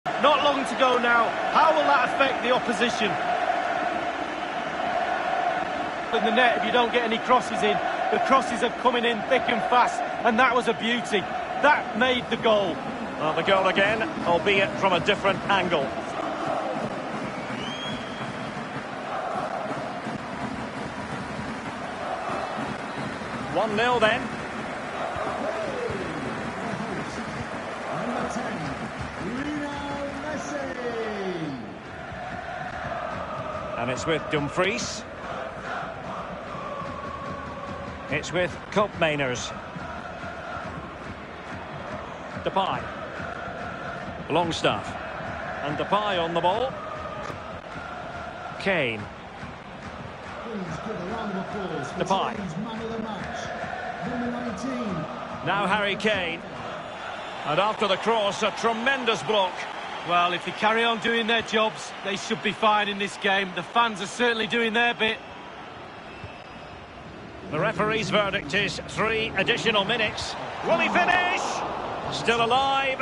Not long to go now. How will that affect the opposition? In the net, if you don't get any crosses in, the crosses are coming in thick and fast, and that was a beauty. That made the goal. Well, the goal again, albeit from a different angle. One 0 then. And it's with Dumfries. It's with Koopmeiners. Depay. Longstaff. And Depay on the ball. Kane. Depay. Now Harry Kane. And after the cross, a tremendous block. Well, if they carry on doing their jobs, they should be fine in this game. The fans are certainly doing their bit. The referee's verdict is 3 additional minutes. Will he finish? Still alive.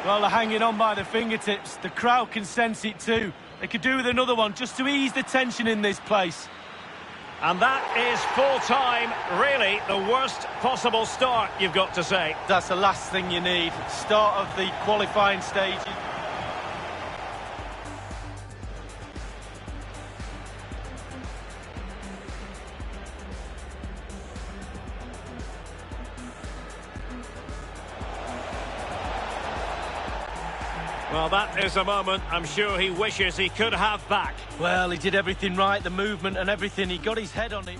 Well, they're hanging on by the fingertips. The crowd can sense it too. They could do with another one just to ease the tension in this place. And that is full time. Really, the worst possible start, you've got to say. That's the last thing you need. Start of the qualifying stage. Well, that is a moment I'm sure he wishes he could have back. Well, he did everything right, the movement and everything. He got his head on it.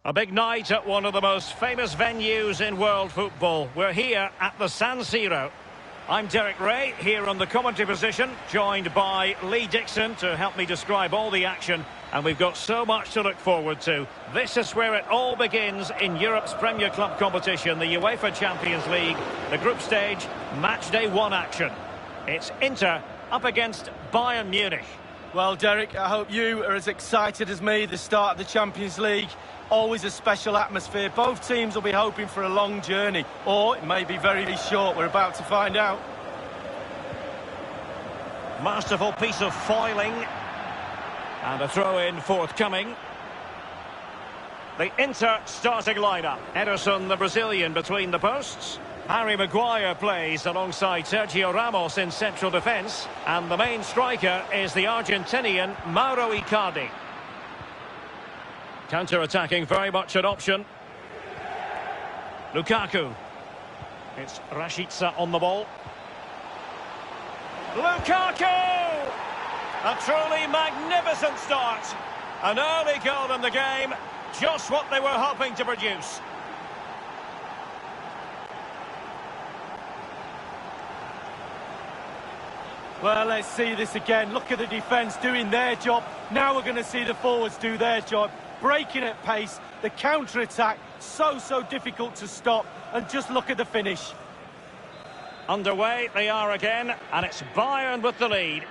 A big night at one of the most famous venues in world football. We're here at the San Siro. I'm Derek Ray, here on the commentary position, joined by Lee Dixon to help me describe all the action. And we've got so much to look forward to. This is where it all begins in Europe's Premier Club competition, the UEFA Champions League, the group stage, match day 1 action. It's Inter up against Bayern Munich. Well, Derek, I hope you are as excited as me. The start of the Champions League, always a special atmosphere. Both teams will be hoping for a long journey, or it may be very short. We're about to find out. Masterful piece of foiling. And a throw-in forthcoming. The Inter starting lineup. Ederson, the Brazilian, between the posts. Harry Maguire plays alongside Sergio Ramos in central defence. And the main striker is the Argentinian Mauro Icardi. Counter-attacking, very much an option. Lukaku. It's Rashica on the ball. Lukaku! A truly magnificent start. An early goal in the game. Just what they were hoping to produce. Well, let's see this again. Look at the defence doing their job. Now we're going to see the forwards do their job. Breaking at pace. The counter-attack, so difficult to stop. And just look at the finish. Underway they are again. And it's Bayern with the lead.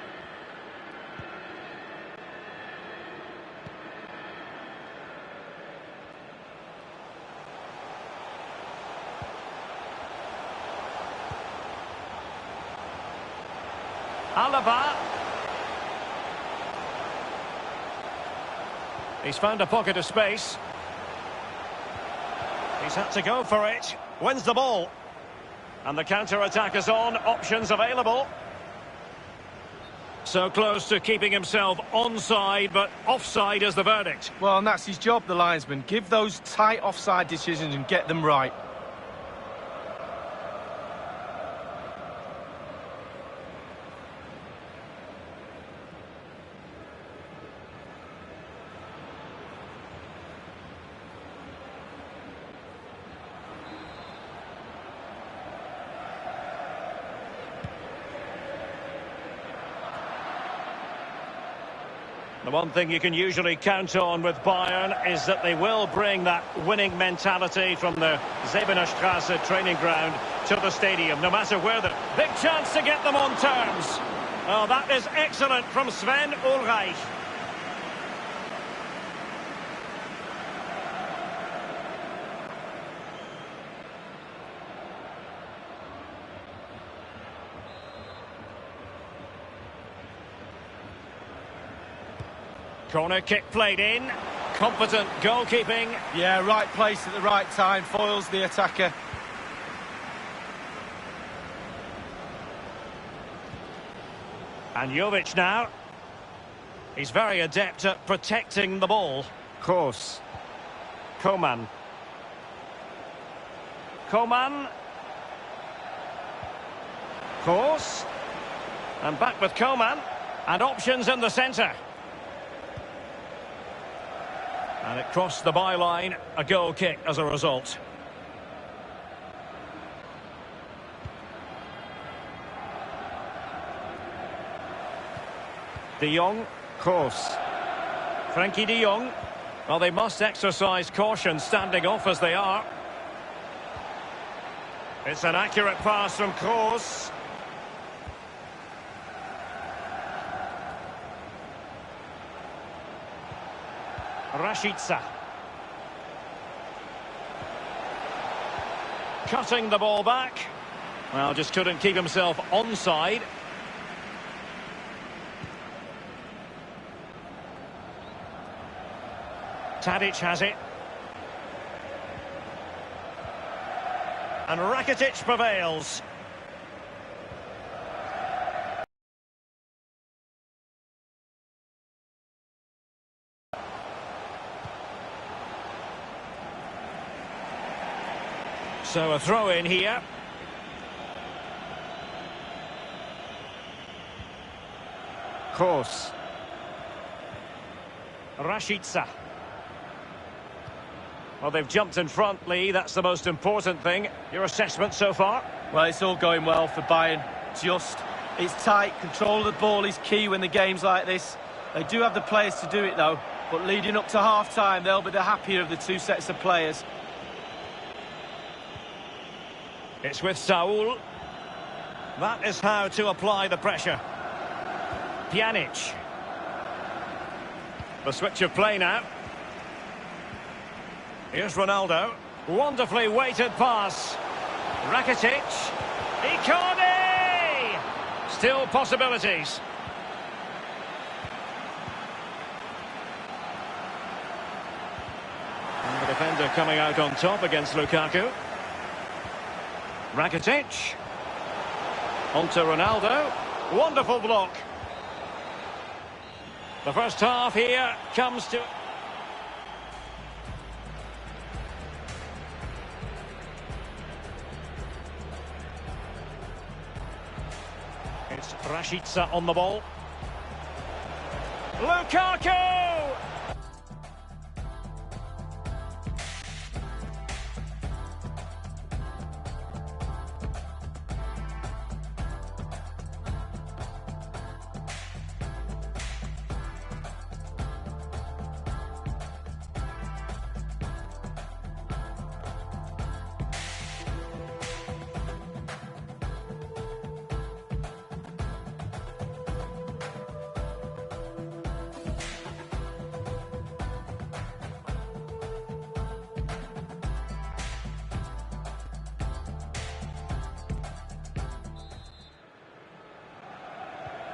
Alaba. He's found a pocket of space. He's had to go for it. Wins the ball. And the counter-attack is on. Options available. So close to keeping himself onside, but offside is the verdict. Well, and that's his job, the linesman. Give those tight offside decisions and get them right. The one thing you can usually count on with Bayern is that they will bring that winning mentality from the Zebenerstrasse training ground to the stadium, no matter where the big chance to get them on terms. Oh, that is excellent from Sven Ulreich. Corner kick played in. Competent goalkeeping. Yeah, right place at the right time. Foils the attacker. And Jovic now. He's very adept at protecting the ball. Kroos. Coman. Coman. Kroos. And back with Coman. And options in the centre. And it crossed the byline, a goal kick as a result. De Jong, Kroos. Frankie de Jong. Well, they must exercise caution standing off as they are. It's an accurate pass from Kroos. Rashica. Cutting the ball back. Well, just couldn't keep himself onside. Tadic has it. And Rakitic prevails. So a throw in here. Kroos. Rashica. Well, they've jumped in front, Lee. That's the most important thing. Your assessment so far? Well, it's all going well for Bayern. It's tight. Control of the ball is key when the game's like this. They do have the players to do it, though. But leading up to half-time, they'll be the happier of the two sets of players. It's with Saul. That is how to apply the pressure. Pjanic. The switch of play now. Here's Ronaldo. Wonderfully weighted pass. Rakitic. Icardi! Still possibilities. And the defender coming out on top against Lukaku. Rakitic. Onto Ronaldo. Wonderful block. The first half here comes to... It's Rashica on the ball. Lukaku!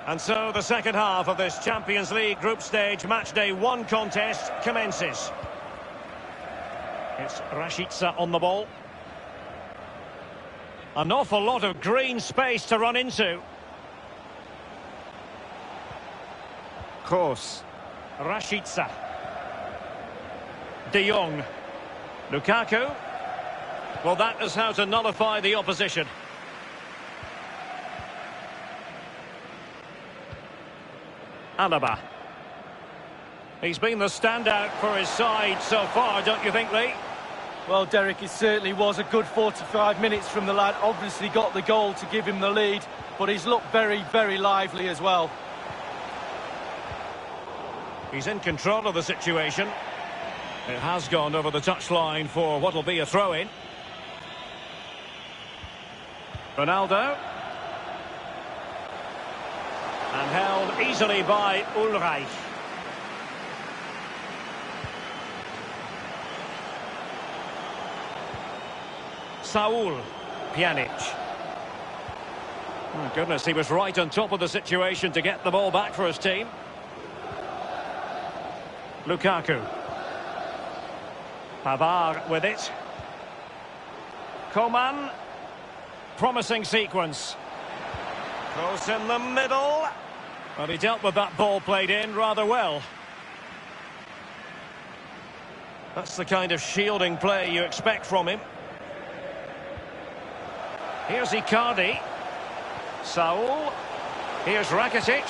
And so the second half of this Champions League group stage matchday 1 contest commences. It's Rashica on the ball. An awful lot of green space to run into. Kroos. Rashica. De Jong. Lukaku. Well, that is how to nullify the opposition. Alaba. He's been the standout for his side so far, don't you think, Lee? Well, Derek, it certainly was a good 45 minutes from the lad. Obviously got the goal to give him the lead, but he's looked very, very lively as well. He's in control of the situation. It has gone over the touchline for what will be a throw-in. Ronaldo. And held easily by Ulreich. Saul. Pjanic. Oh, goodness, he was right on top of the situation to get the ball back for his team. Lukaku. Pavard with it. Coman. Promising sequence. Close in the middle. Well, he dealt with that ball played in rather well. That's the kind of shielding play you expect from him. Here's Icardi. Saul. Here's Rakitic.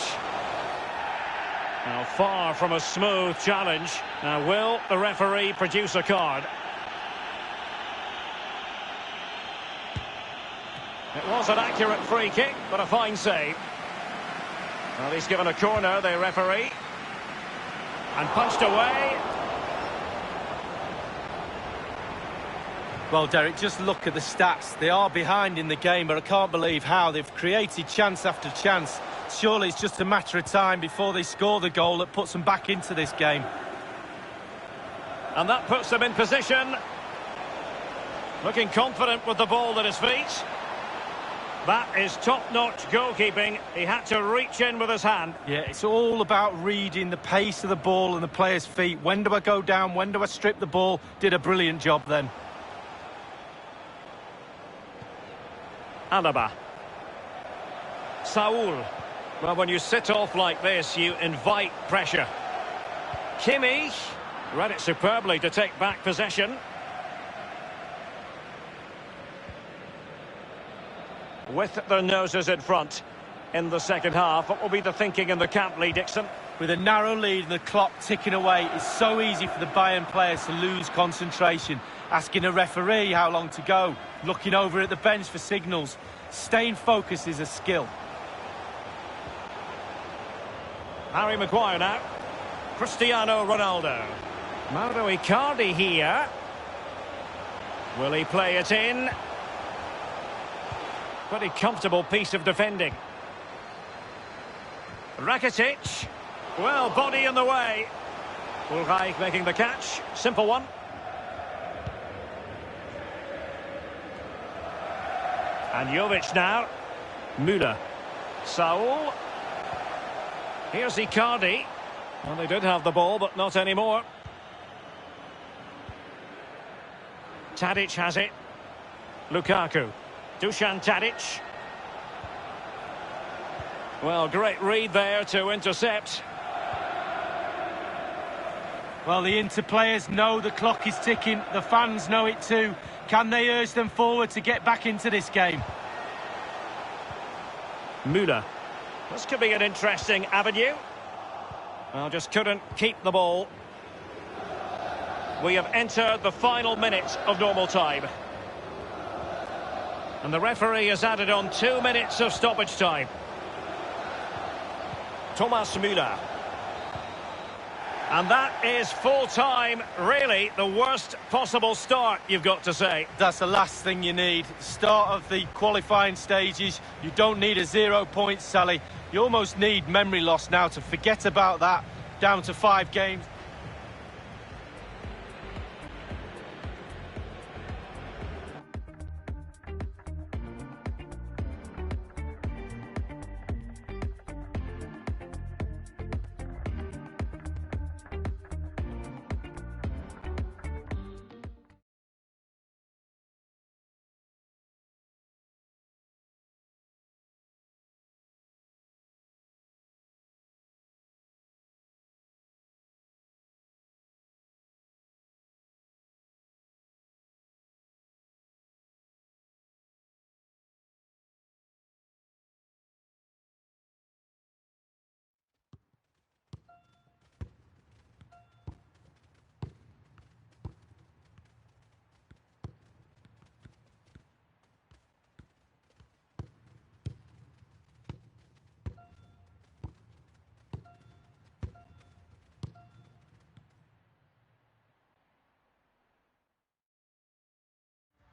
Now, far from a smooth challenge. Now, will the referee produce a card? It was an accurate free kick, but a fine save. Well, he's given a corner, the referee. And punched away. Well, Derek, just look at the stats. They are behind in the game, but I can't believe how they've created chance after chance. Surely it's just a matter of time before they score the goal that puts them back into this game. And that puts them in position. Looking confident with the ball at his feet. That is top-notch goalkeeping. He had to reach in with his hand. Yeah, it's all about reading the pace of the ball and the player's feet. When do I go down? When do I strip the ball? Did a brilliant job then. Alaba. Saul. Well, when you sit off like this, you invite pressure. Kimmich. Read it superbly to take back possession. With their noses in front in the second half, what will be the thinking in the camp, Lee Dixon? With a narrow lead and the clock ticking away, it's so easy for the Bayern players to lose concentration. Asking a referee how long to go, looking over at the bench for signals. Staying focused is a skill. Harry Maguire now. Cristiano Ronaldo. Mauro Icardi here. Will he play it in? Pretty comfortable piece of defending. Rakitic. Well, body in the way. Ulreich making the catch. Simple one. And Jovic now. Müller. Saul. Here's Icardi. Well, they did have the ball, but not anymore. Tadic has it. Lukaku. Dusan Tadic. Well, great read there to intercept. Well, the Inter players know the clock is ticking. The fans know it too. Can they urge them forward to get back into this game? Müller. This could be an interesting avenue. Well, just couldn't keep the ball. We have entered the final minute of normal time. And the referee has added on 2 minutes of stoppage time. Thomas Müller. And that is full time. Really, the worst possible start, you've got to say. That's the last thing you need. Start of the qualifying stages. You don't need a 0 points, Sally. You almost need memory loss now to forget about that. Down to 5 games.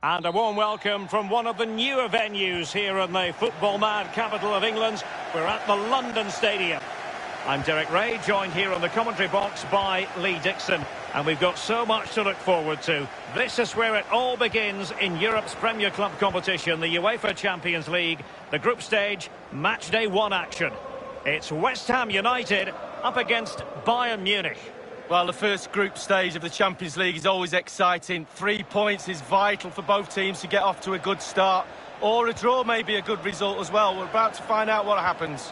And a warm welcome from one of the newer venues here in the football-mad capital of England. We're at the London Stadium. I'm Derek Ray, joined here on the commentary box by Lee Dixon. And we've got so much to look forward to. This is where it all begins in Europe's Premier Club competition, the UEFA Champions League, the group stage, match day 1 action. It's West Ham United up against Bayern Munich. Well, the first group stage of the Champions League is always exciting. 3 points is vital for both teams to get off to a good start. Or a draw may be a good result as well. We're about to find out what happens.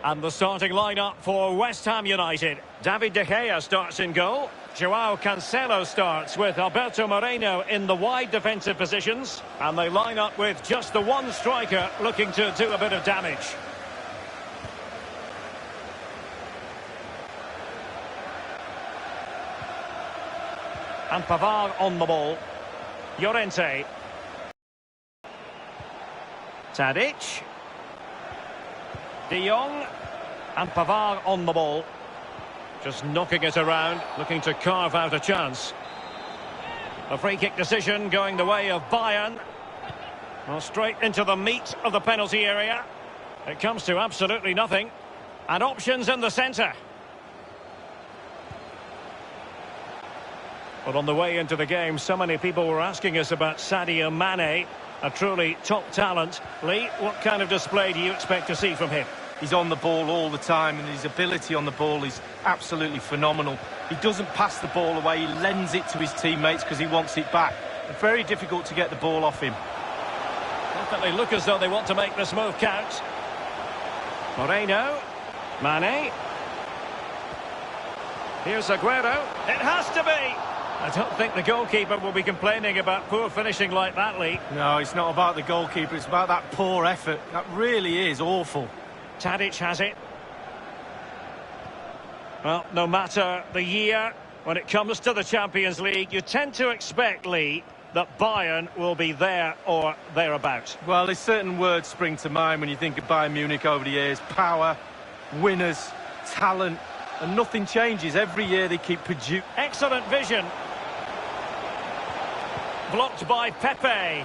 And the starting lineup for West Ham United. David De Gea starts in goal. Joao Cancelo starts with Alberto Moreno in the wide defensive positions. And they line up with just the one striker looking to do a bit of damage. And Pavard on the ball. Llorente. Tadic. De Jong. And Pavard on the ball. Just knocking it around, looking to carve out a chance. A free kick decision going the way of Bayern. Well, straight into the meat of the penalty area. It comes to absolutely nothing. And options in the centre. But on the way into the game, so many people were asking us about Sadio Mane, a truly top talent. Lee, what kind of display do you expect to see from him? He's on the ball all the time, and his ability on the ball is absolutely phenomenal. He doesn't pass the ball away, he lends it to his teammates because he wants it back. Very difficult to get the ball off him. Definitely look as though they want to make this move count. Moreno. Mane. Here's Aguero. It has to be! I don't think the goalkeeper will be complaining about poor finishing like that, Lee. No, it's not about the goalkeeper, it's about that poor effort. That really is awful. Tadic has it. Well, no matter the year, when it comes to the Champions League, you tend to expect, Lee, that Bayern will be there or thereabouts. Well, there's certain words spring to mind when you think of Bayern Munich over the years. Power, winners, talent, and nothing changes. Every year they keep producing. Excellent vision. Blocked by Pepe.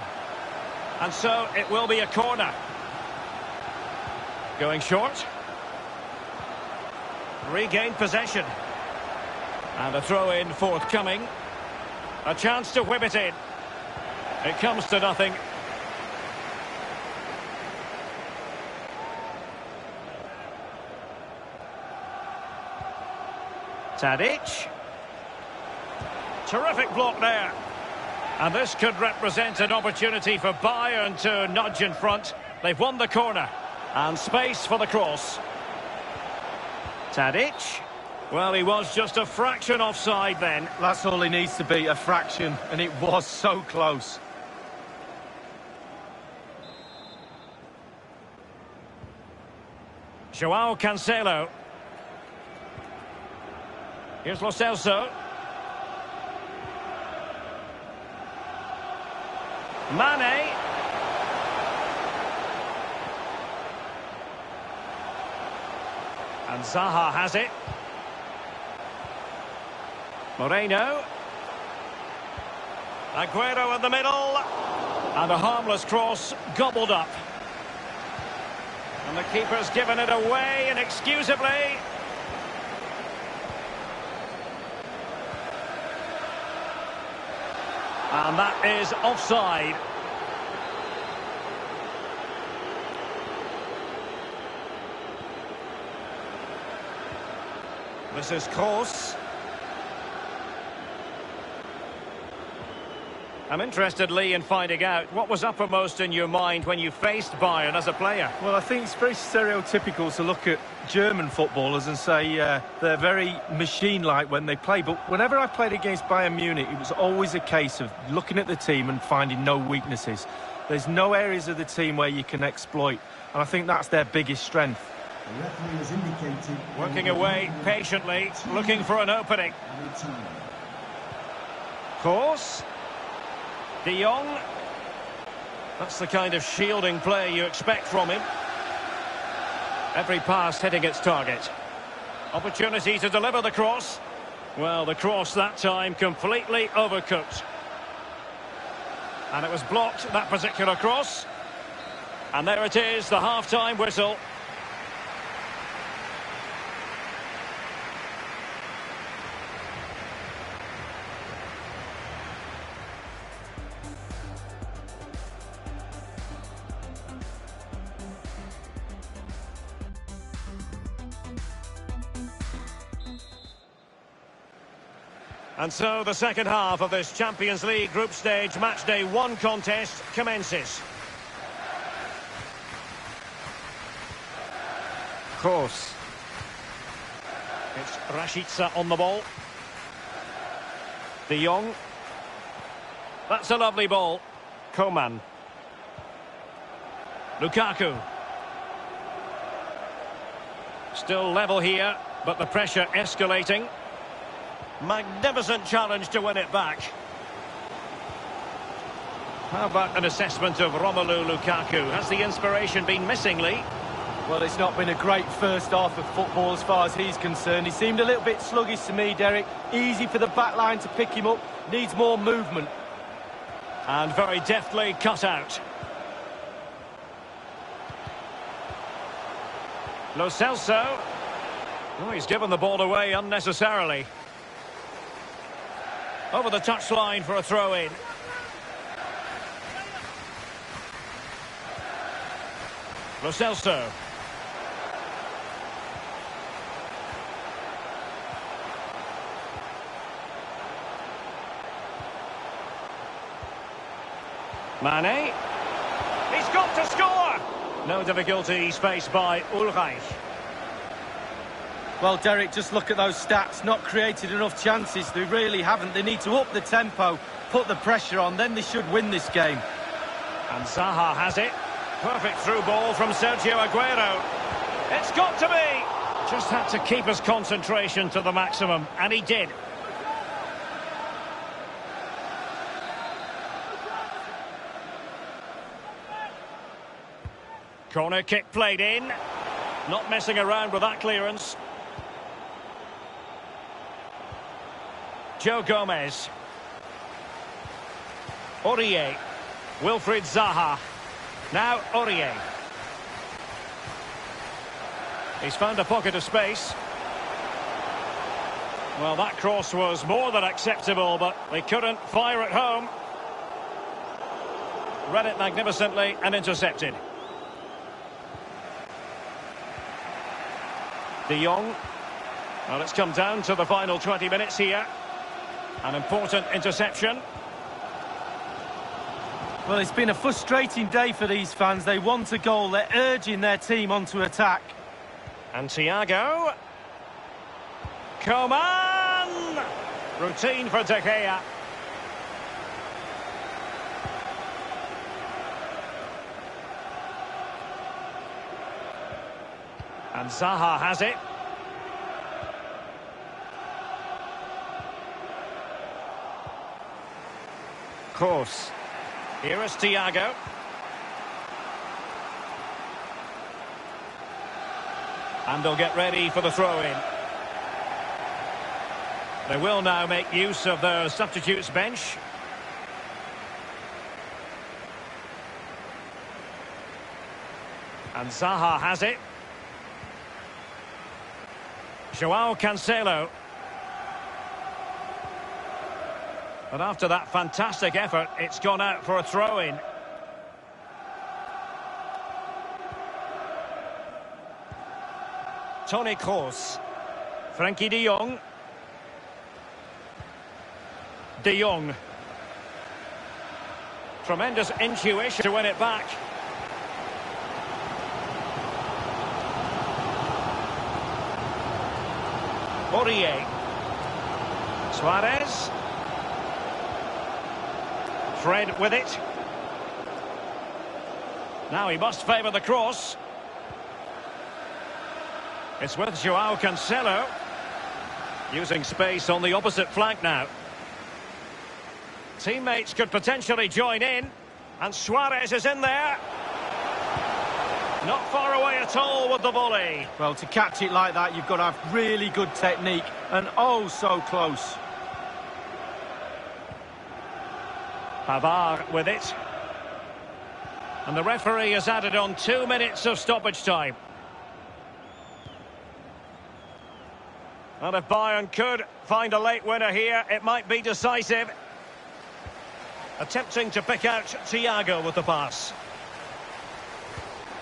And so it will be a corner. Going short. Regained possession. And a throw-in forthcoming. A chance to whip it in. It comes to nothing. Tadic. Terrific block there. And this could represent an opportunity for Bayern to nudge in front. They've won the corner. And space for the cross. Tadic. Well, he was just a fraction offside then. That's all he needs to be, a fraction, and it was so close. Joao Cancelo. Here's Lo Celso. Mane. And Zaha has it. Moreno. Aguero in the middle. And a harmless cross gobbled up. And the keeper's given it away inexcusably. And that is offside. This is Kroos. I'm interested, Lee, in finding out what was uppermost in your mind when you faced Bayern as a player. Well, I think it's very stereotypical to look at German footballers and say they're very machine-like when they play. But whenever I played against Bayern Munich, it was always a case of looking at the team and finding no weaknesses. There's no areas of the team where you can exploit. And I think that's their biggest strength. The referee has indicated Working away patiently, looking for an opening. Kroos. De Jong. That's the kind of shielding play you expect from him. Every pass hitting its target. Opportunity to deliver the cross. Well, the cross that time completely overcooked. And it was blocked, that particular cross. And there it is, the half-time whistle. And so the second half of this Champions League group stage matchday 1 contest commences. Kroos. It's Rashica on the ball. De Jong. That's a lovely ball. Coman. Lukaku. Still level here, but the pressure escalating. Magnificent challenge to win it back. How about an assessment of Romelu Lukaku? Has the inspiration been missing, Lee? Well, it's not been a great first half of football as far as he's concerned. He seemed a little bit sluggish to me, Derek. Easy for the back line to pick him up. Needs more movement. And very deftly cut out. Lo Celso. Oh, he's given the ball away unnecessarily. Over the touchline for a throw-in. Lo Celso. Mane. He's got to score! No difficulty spaced by Ulreich. Well, Derek, just look at those stats. Not created enough chances. They really haven't. They need to up the tempo, put the pressure on, then they should win this game. And Zaha has it. Perfect through ball from Sergio Aguero. It's got to be! Just had to keep his concentration to the maximum, and he did. Corner kick played in. Not messing around with that clearance. Joe Gomez. Aurier. Wilfried Zaha. Now Aurier. He's found a pocket of space. Well, that cross was more than acceptable, but they couldn't fire it home. Read it magnificently and intercepted. De Jong. Well, it's come down to the final 20 minutes here. An important interception. Well, it's been a frustrating day for these fans. They want a goal. They're urging their team onto attack. And Thiago. Coman! Routine for De Gea. And Zaha has it. Course. Here is Thiago. And they'll get ready for the throw-in. They will now make use of their substitutes bench. And Zaha has it. Joao Cancelo. But after that fantastic effort, it's gone out for a throw-in. Toni Kroos. Frenkie de Jong. De Jong. Tremendous intuition to win it back. Aurier. Suarez. Fred with it. Now he must favour the cross. It's with Joao Cancelo. Using space on the opposite flank now. Teammates could potentially join in. And Suarez is in there. Not far away at all with the volley. Well, to catch it like that, you've got to have really good technique. And oh, so close. Pavard with it. And the referee has added on 2 minutes of stoppage time. And if Bayern could find a late winner here, it might be decisive. Attempting to pick out Thiago with the pass.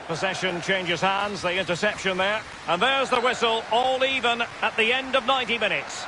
Possession changes hands, the interception there. And there's the whistle, all even at the end of 90 minutes.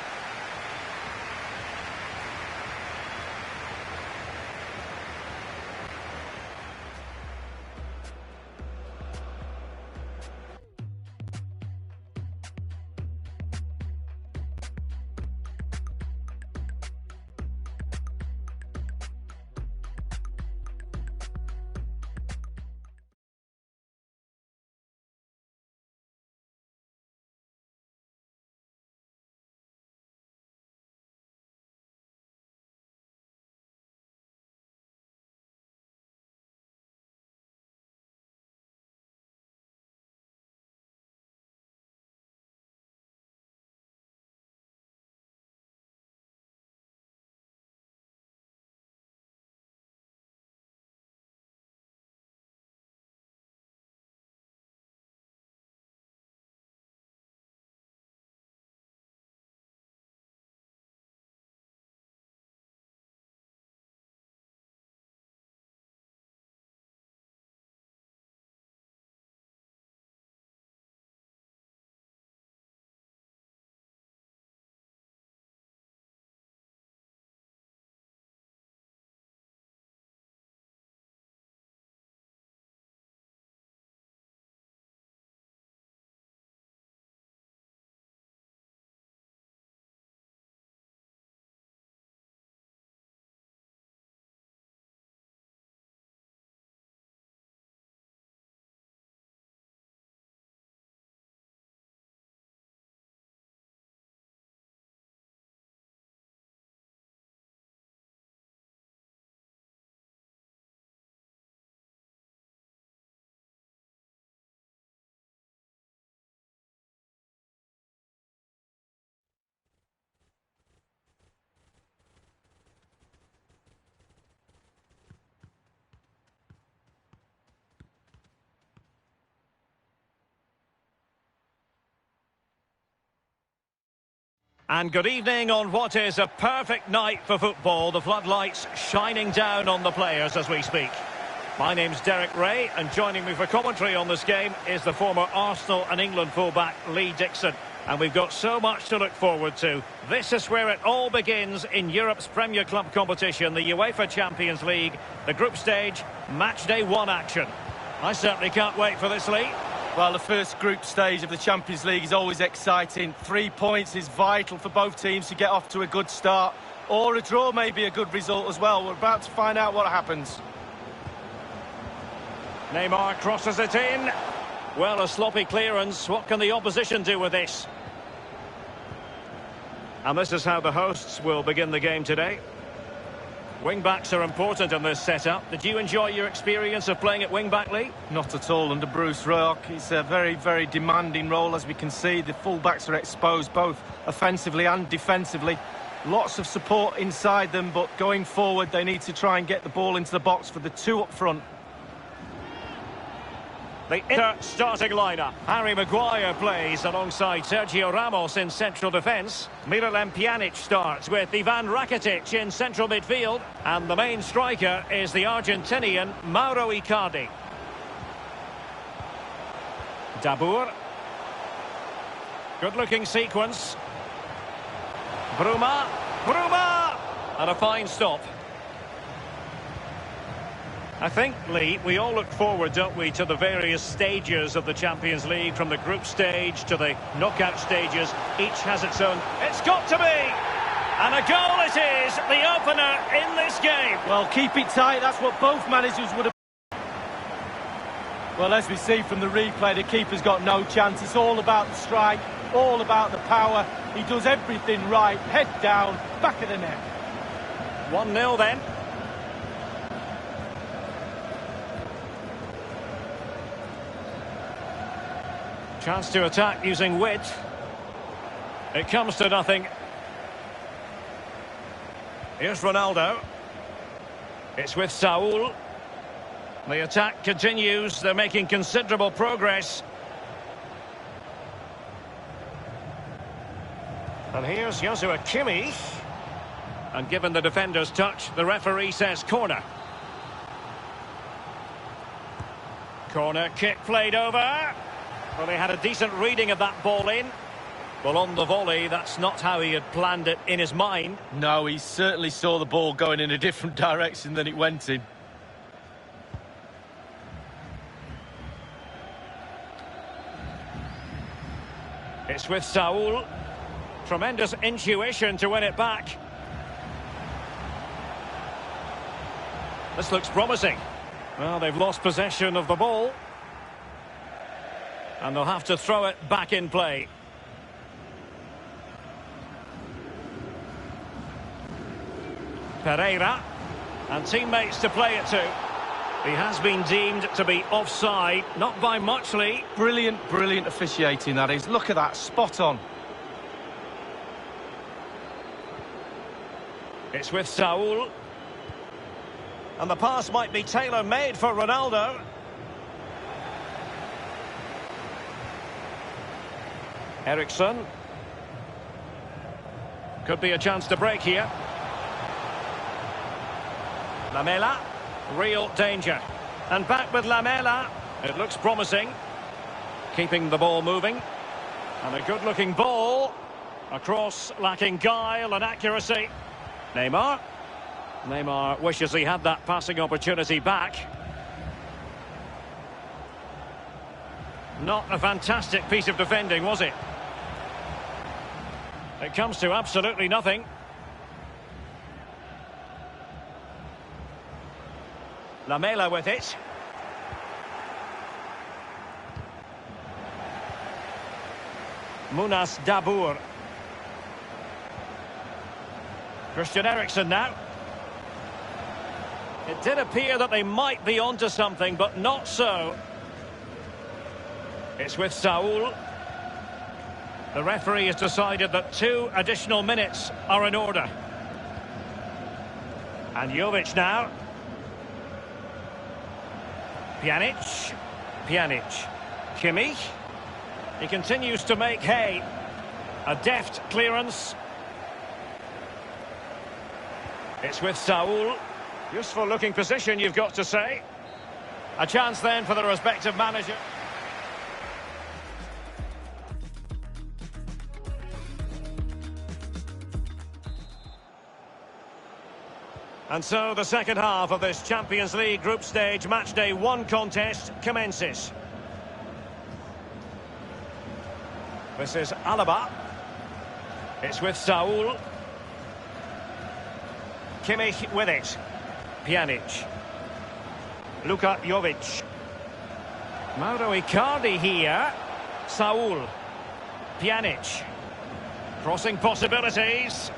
And good evening on what is a perfect night for football. The floodlights shining down on the players as we speak. My name's Derek Ray, and joining me for commentary on this game is the former Arsenal and England fullback Lee Dixon. And we've got so much to look forward to. This is where it all begins in Europe's Premier Club competition, the UEFA Champions League, the group stage, match day 1 action. I certainly can't wait for this, Lee. Well, the first group stage of the Champions League is always exciting. 3 points is vital for both teams to get off to a good start. Or a draw may be a good result as well. We're about to find out what happens. Neymar crosses it in. Well, a sloppy clearance. What can the opposition do with this? And this is how the hosts will begin the game today. Wing-backs are important in this setup. Did you enjoy your experience of playing at wing-back, Lee? Not at all under Bruce Rock. It's a very, very demanding role, as we can see. The full-backs are exposed both offensively and defensively. Lots of support inside them, but going forward, they need to try and get the ball into the box for the 2 up front. The Inter starting lineup. Harry Maguire plays alongside Sergio Ramos in central defence. Miralem Pjanic starts with Ivan Rakitic in central midfield. And the main striker is the Argentinian Mauro Icardi. Dabour. Good-looking sequence. Bruma. And a fine stop. I think, Lee, we all look forward, don't we, to the various stages of the Champions League, from the group stage to the knockout stages. Each has its own. It's got to be! And a goal it is, the opener in this game. Well, keep it tight, that's what both managers would have... Well, as we see from the replay, the keeper's got no chance. It's all about the strike, all about the power. He does everything right, head down, back of the net. 1-0 then. Chance to attack using width. It comes to nothing. Here's Ronaldo. It's with Saul. The attack continues. They're making considerable progress. And here's Joshua Kimmich. And given the defender's touch, the referee says corner. Corner kick played over. Well, he had a decent reading of that ball in. Well, on the volley, that's not how he had planned it in his mind. No, he certainly saw the ball going in a different direction than it went in. It's with Saul. Tremendous intuition to win it back. This looks promising. Well, they've lost possession of the ball. And they'll have to throw it back in play. Pereira. And teammates to play it to. He has been deemed to be offside. Not by much, Lee. Brilliant, brilliant officiating, that is. Look at that, spot on. It's with Saul. And the pass might be tailor-made for Ronaldo. Eriksson. Could be a chance to break here. Lamela. Real danger. And back with Lamela. It looks promising. Keeping the ball moving. And a good-looking ball. A cross lacking guile and accuracy. Neymar. Neymar wishes he had that passing opportunity back. Not a fantastic piece of defending, was it? It comes to absolutely nothing. Lamela with it. Munas Dabour. Christian Eriksen now. It did appear that they might be onto something, but not so. It's with Saul. The referee has decided that 2 additional minutes are in order. And Jovic now. Pjanic. Kimmich. He continues to make hay. A deft clearance. It's with Saul. Useful looking position, you've got to say. A chance then for the respective manager. And so the second half of this Champions League group stage matchday 1 contest commences. This is Alaba. It's with Saul. Kimmich with it. Pjanic. Luka Jovic. Mauro Icardi here. Saul. Pjanic. Crossing possibilities.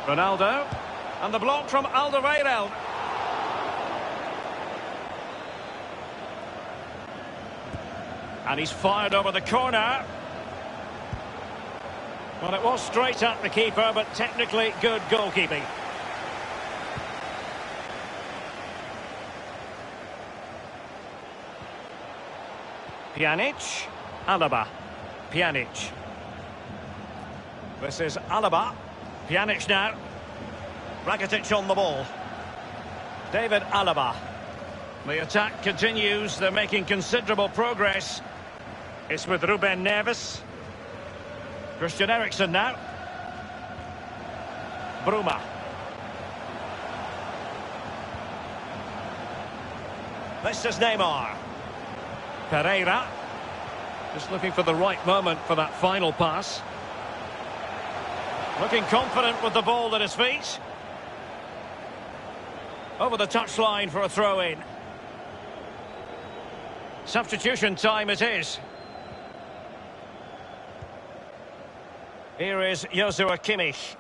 Ronaldo. And the block from Alderweireld. And he's fired over the corner. Well, it was straight at the keeper, but technically good goalkeeping. Pjanic. Alaba. Pjanic. This is Alaba. Pjanic now. Rakitic on the ball. David Alaba. The attack continues. They're making considerable progress. It's with Ruben Neves. Christian Eriksen now. Bruma. This is Neymar. Pereira. Just looking for the right moment for that final pass. Looking confident with the ball at his feet. Over the touchline for a throw-in. Substitution time it is. Here is Joshua Kimmich.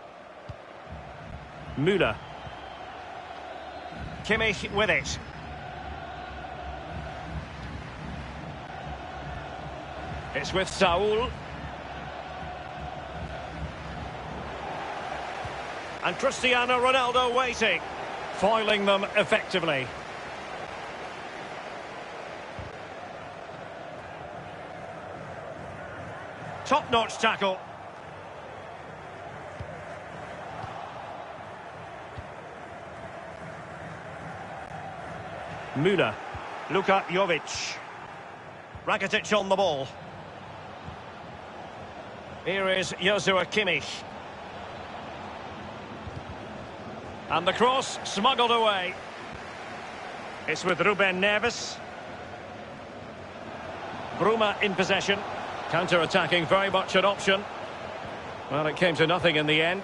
Müller. Kimmich with it. It's with Saul. And Cristiano Ronaldo waiting. Foiling them effectively. Top-notch tackle. Müller. Luka Jovic. Rakitic on the ball. Here is Joshua Kimmich. And the cross smuggled away. It's with Ruben Neves. Bruma in possession. Counter-attacking, very much an option. Well, it came to nothing in the end.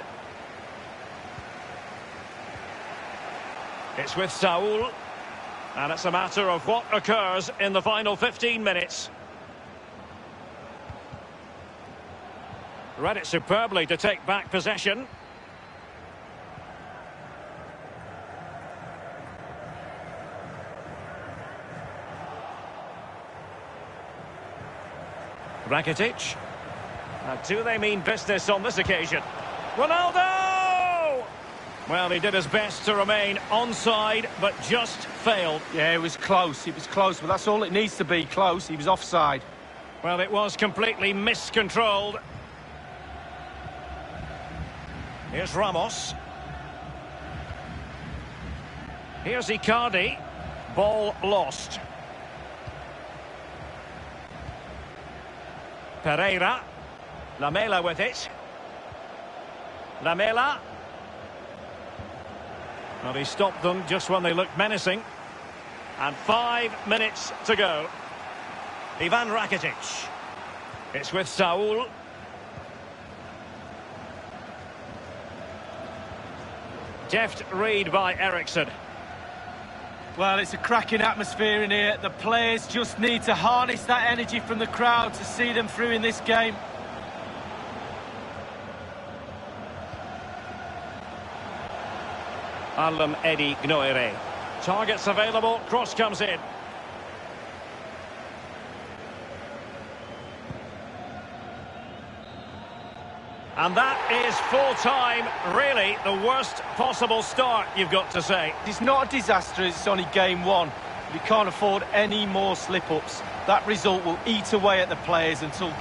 It's with Saul. And it's a matter of what occurs in the final 15 minutes. Read it superbly to take back possession. Rakitic. Now, do they mean business on this occasion? Ronaldo! Well, he did his best to remain onside, but just failed. Yeah, it was close, but that's all it needs to be, close. He was offside. Well, it was completely miscontrolled. Here's Ramos. Here's Icardi. Ball lost. Pereira. Lamela with it. Lamela. Well, he stopped them just when they looked menacing. And 5 minutes to go. Ivan Rakitic. It's with Saul. Deft read by Eriksen. Well, it's a cracking atmosphere in here. The players just need to harness that energy from the crowd to see them through in this game. Arlem Eddie Gnoire. Targets available, cross comes in. And that is full time, really the worst possible start, you've got to say. It's not a disaster, it's only game one. We can't afford any more slip-ups. That result will eat away at the players until...